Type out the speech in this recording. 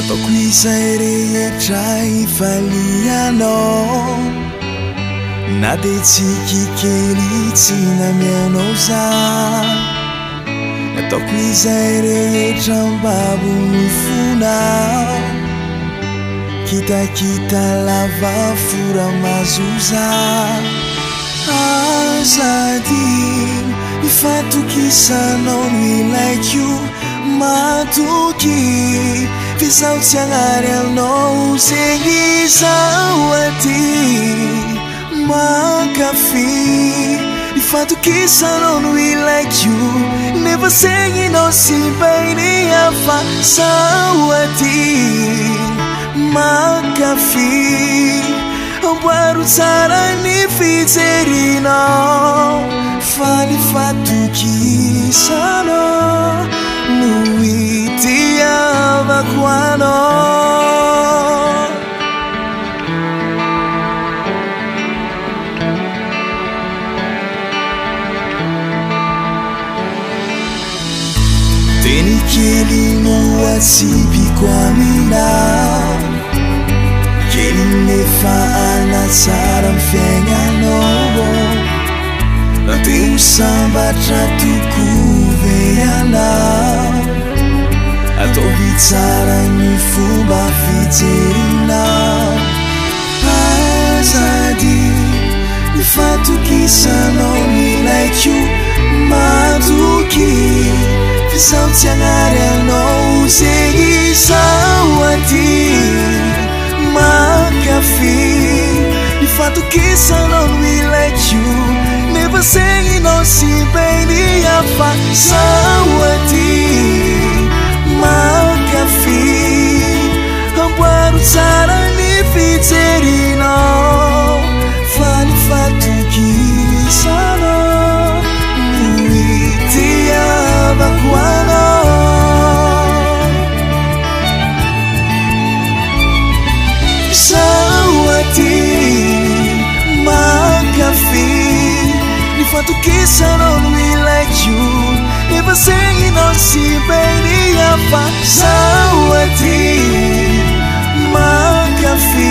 ataoko izay rehetra ifalianao, na de tsy kikely tsy namianao za. Ataoko izay rehetra mbabo mifonao, kitakita lava fora mazoza. Azady ifatokisanao no ilaiko matoky, fizaho tsy agnary anao zegny zaho aty mankafy. Ifatokisanao no ilaiko, nefa zegninao sy mbainy hafa zaho aty mankafy. Amboaro tsara ny fijerinao, fa ny fatokisanao no itiavako anao. Teny kely no atsipiko aminao, kely nefa anatsara ny fiaignanao. Nateo sambatra tokove anao, ataovy tsara ny fomba fijerinao. Azady ifatokisanao no ilaiko matoky, fizaho tsy agnary anao zegny zaho aty mankafy. Ifatokisanao no ilaiko, nefa zegninao sy mbainy hafa zaho aty mankafy. Amboaro tsara ny fijerinao, fa ny fatokisanao no itiavako anao. Zaho aty mankafy, ifatokisanao no ilaiko, nefa zegninao sy mbainy hafa zaho aty mankafy.